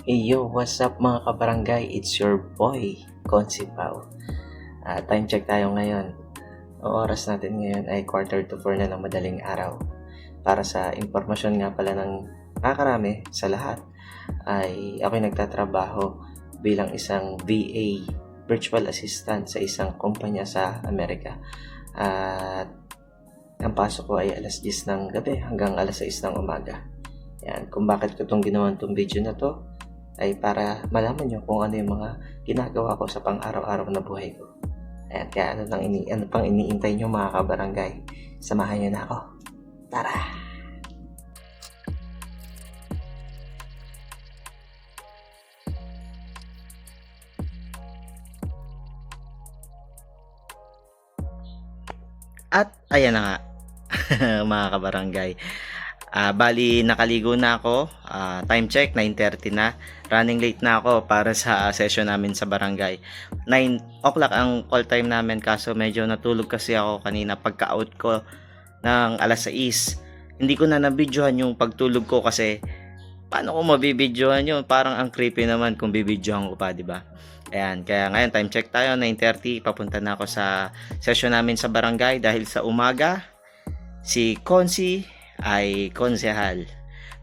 Yo, what's up mga kabarangay? It's your boy, Consi Pao. Time check tayo ngayon. Ang oras natin ngayon ay 3:45 na ng madaling araw. Para sa impormasyon nga pala ng nakakarami sa lahat, ay ako'y nagtatrabaho bilang isang VA, virtual assistant sa isang kumpanya sa Amerika. At ang pasok ko ay alas 10 ng gabi hanggang alas 6 ng umaga. Yan, kung bakit ko itong ginawa itong video na to ay para malaman nyo kung ano yung mga ginagawa ko sa pang-araw-araw na buhay ko. Ayan, kaya ano pang iniintay nyo mga kabarangay? Samahan nyo na ako. Tara! At ayan na nga mga kabarangay. Bali nakaligo na ako. Time check 9:30 na. Running late na ako para sa session namin sa barangay. 9 o'clock ang call time namin, kaso medyo natulog kasi ako kanina pagka-out ko ng alas 6. Hindi ko na nabidyohan yung pagtulog ko kasi paano ko mabibidyohan yun? Parang ang creepy naman kung bibidyohan ko pa, di ba? Ayan, kaya ngayon time check tayo 9:30. Papunta na ako sa session namin sa barangay dahil sa umaga si Consi ay konsehal.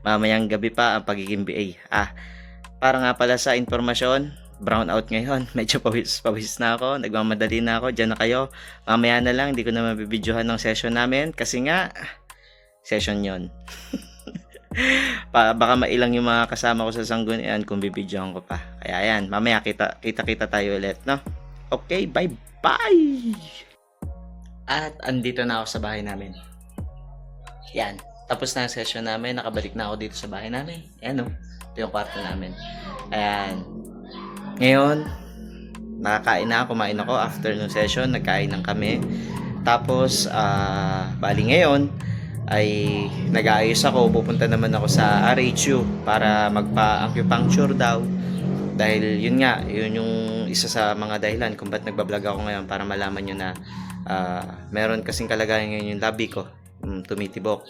Mamayang gabi pa ang pagiging BA. Para nga pala sa informasyon, brown out ngayon. Medyo pawis na ako. Nagmamadali na ako. Diyan na kayo. Mamaya na lang. Hindi ko na mabibidyohan ng session namin. Kasi nga, session yon. Baka mailang yung mga kasama ko sa sanggunian kung bibidyohan ko pa. Kaya ayan, mamaya kita tayo ulit, no? Okay, bye! At andito na ako sa bahay namin. Yan, tapos na ang session namin, nakabalik na ako dito sa bahay namin. Ayan o, ito yung kwarto namin. Ayan, ngayon, kumain ako after ng session, nagkain ng kami. Tapos, bali ngayon, ay nag-aayos ako, pupunta naman ako sa RHU para magpa-acupuncture daw. Dahil yun nga, yun yung isa sa mga dahilan kung ba't nagbablog ako ngayon, para malaman nyo na meron kasing kalagayan ngayon yung labi ko. Tumitibok,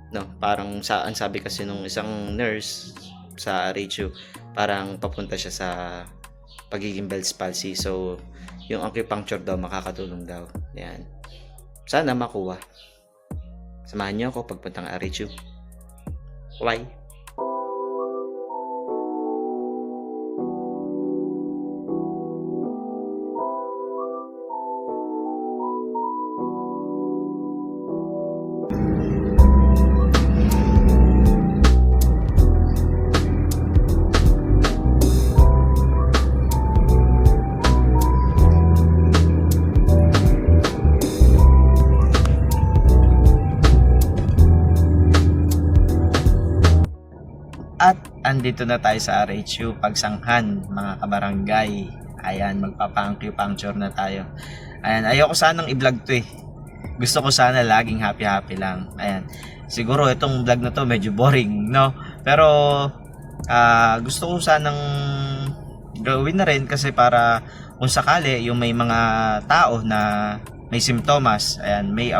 no? Parang sabi kasi nung isang nurse sa RHU, parang papunta siya sa pagiging Bell's palsy. So yung acupuncture daw makakatulong daw. Yan, sana makuha. Samahan niyo ako pagpunta ng RHU. Bye. At andito na tayo sa RHU Pagsanghan, mga kabarangay. Ayan, magpapa-acupuncture na tayo. Ayan, ayoko sanang i-vlog to eh. Gusto ko sana laging happy lang. Ayan, siguro itong vlog na to medyo boring, no? Pero gusto ko sanang gawin na rin kasi para kung sakali yung may mga tao na may simptomas, ayan, may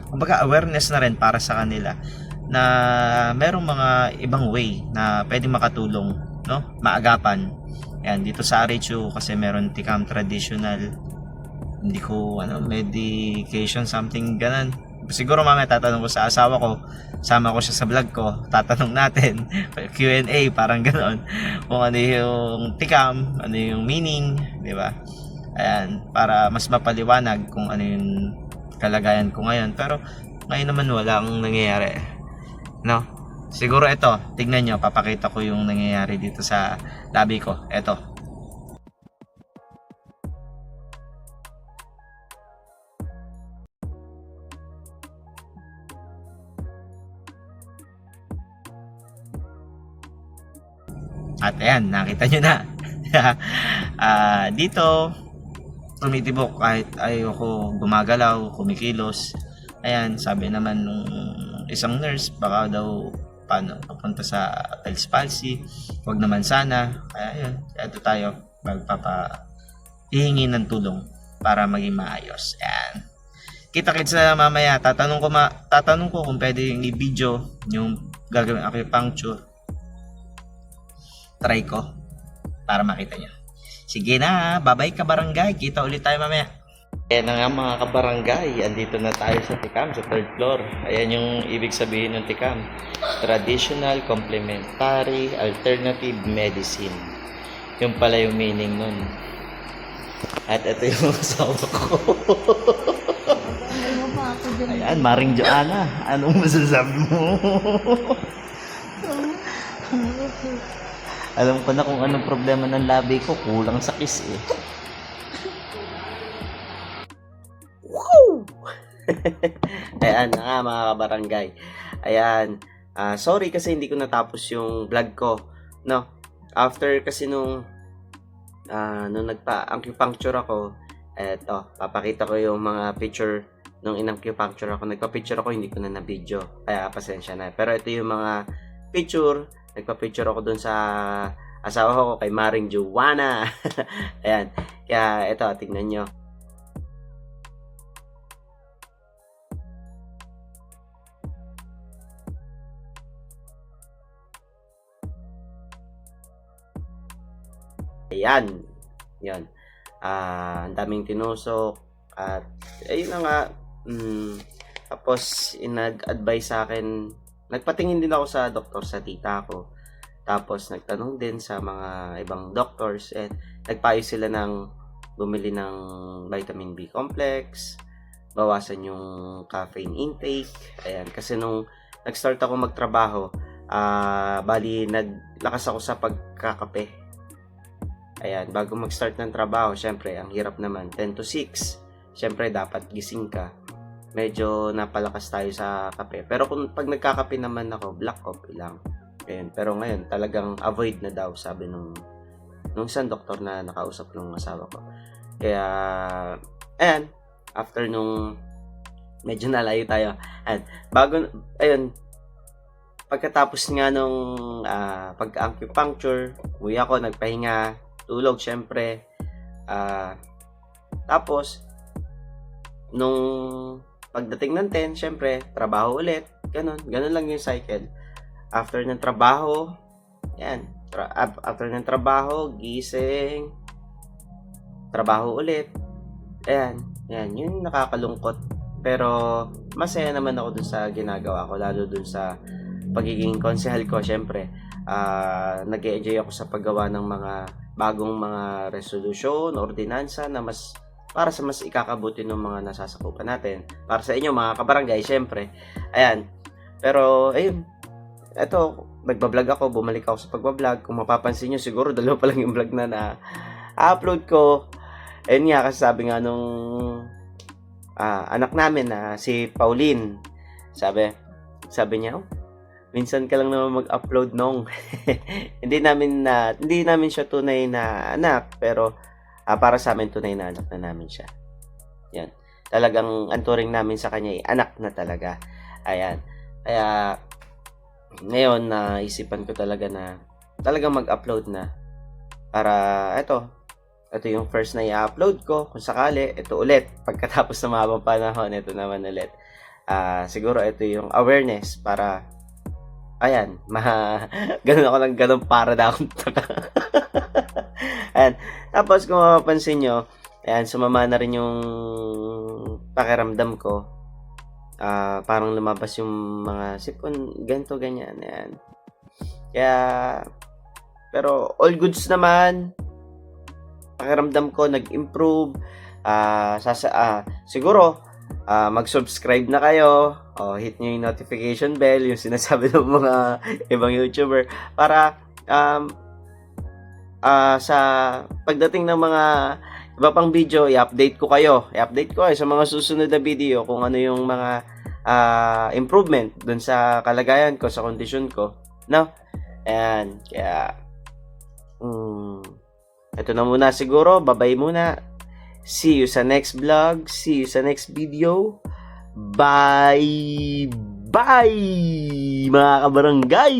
kumbaga awareness na rin para sa kanila na merong mga ibang way na pwedeng makatulong, no? Maagapan. Ayan, dito sa RHU kasi meron tikam traditional, hindi ko medication something ganan. Siguro mamaya tatanong ko sa asawa ko, sama ko siya sa vlog ko, tatanong natin Q&A, parang ganoon, kung ano yung tikam, ano yung meaning, di ba? Ayan, para mas mapaliwanag kung ano yung kalagayan ko ngayon. Pero ngayon naman walang nangyayari, no? Siguro ito, tignan nyo, papakita ko yung nangyayari dito sa labi ko. Ito. At ayan, nakita nyo na. Dito, tumitibok kahit ayoko gumagalaw, kumikilos. Ayan, sabi naman nung isang nurse, baka daw papunta sa Bell's palsy. Huwag naman sana. Kaya yun, ito tayo, hihingi ng tulong para maging maayos. Ayan. Kita-kits na mamaya. Tatanong ko kung pwede yung i-video yung gagawin acupuncture. try ko para makita nyo. Sige na, bye-bye kabarangay. Kita ulit tayo mamaya. Ayan na nga mga kabarangay, andito na tayo sa Tikam, sa 3rd floor. Ayan yung ibig sabihin ng Tikam. Traditional, complementary, alternative medicine. Yung pala yung meaning nun. At ito yung asawa ko. Ayan, Maring Joanna. Anong masasabi mo? Alam ko na kung anong problema ng labi ko. Kulang sa kiss eh. Wow! Ayan na nga mga kabarangay. Ayan. Sorry kasi hindi ko natapos yung vlog ko. No? After kasi nung nagpa-acupuncture ako, eto, papakita ko yung mga picture nung in-acupuncture ako. Nagpa-picture ako, hindi ko na na-video. Kaya pasensya na. Pero ito yung mga picture. Nagpa-picture ako dun sa asawa ko kay Maring Joanna. Ayan. Kaya ito, tingnan nyo. Ayan. Yan. Ang daming tinusok. At ayun na nga. Tapos, nag-advise sa akin. Nagpatingin din ako sa doktor sa tita ko. Tapos, nagtanong din sa mga ibang doctors. And nagpayo sila ng bumili ng vitamin B complex. Bawasan yung caffeine intake. Ayan. Kasi nung nag-start ako magtrabaho, bali, naglakas ako sa pagkakape. Ayan. Bago mag-start ng trabaho, syempre, ang hirap naman. 10 to 6. Syempre, dapat gising ka. Medyo napalakas tayo sa kape. Pero kung pag nagkakape naman ako, black coffee lang. Ayan. Pero ngayon, talagang avoid na daw, sabi nung isang doktor na nakausap ng asawa ko. Kaya, ayan, after nung medyo nalayo tayo. Ayan, pagkatapos nga nung pagka-acupuncture, uwi ako, nagpahinga, tulog, syempre. Tapos, nung pagdating ng 10, syempre, trabaho ulit. Ganun lang yung cycle. After ng trabaho, yan. After ng trabaho, gising, trabaho ulit. Ayan. Yan. Yun nakakalungkot. Pero, masaya naman ako dun sa ginagawa ko. Lalo dun sa pagiging konsehal ko, syempre. Nag-enjoy ako sa paggawa ng mga bagong mga resolution, ordinansa na para sa mas ikakabuti ng mga nasasakupan natin. Para sa inyo, mga kabarangay, syempre. Ayan. Pero, ayun. Eto, nagbablog ako. Bumalik ako sa pagbablog. Kung mapapansin nyo, siguro dalawa pa lang yung vlog na upload ko. Ayun nga, kasi sabi nga nung anak namin na si Pauline. Sabi niya, minsan ka lang naman mag-upload nung. hindi namin siya tunay na anak. Pero, para sa amin, tunay na anak na namin siya. Yan. Talagang anturing namin sa kanya, anak na talaga. Ayan. Kaya, ngayon, naisipan ko talaga na talagang mag-upload na. Para, ito yung first na i-upload ko. Kung sakali, ito ulit. Pagkatapos ng mahabang panahon, ito naman ulit. Siguro, ito yung awareness para, ayan, ganun ako lang, ganun para na akong taka. Ayan. Tapos, kung mapapansin nyo, ayan, sumama na rin yung pakiramdam ko. Parang lumabas yung mga sipon, ganito, ganyan. Ayan. Kaya, pero all goods naman. Pakiramdam ko, nag-improve. Siguro, mag-subscribe na kayo. Hit nyo yung notification bell, yung sinasabi ng mga ibang YouTuber. Para, sa pagdating ng mga iba pang video, i-update ko kayo sa mga susunod na video kung ano yung mga improvement dun sa kalagayan ko, sa kondisyon ko, no? Ayan, kaya ito na muna siguro, bye-bye muna. See you sa next vlog, see you sa next video. Bye bye mga kabarangay.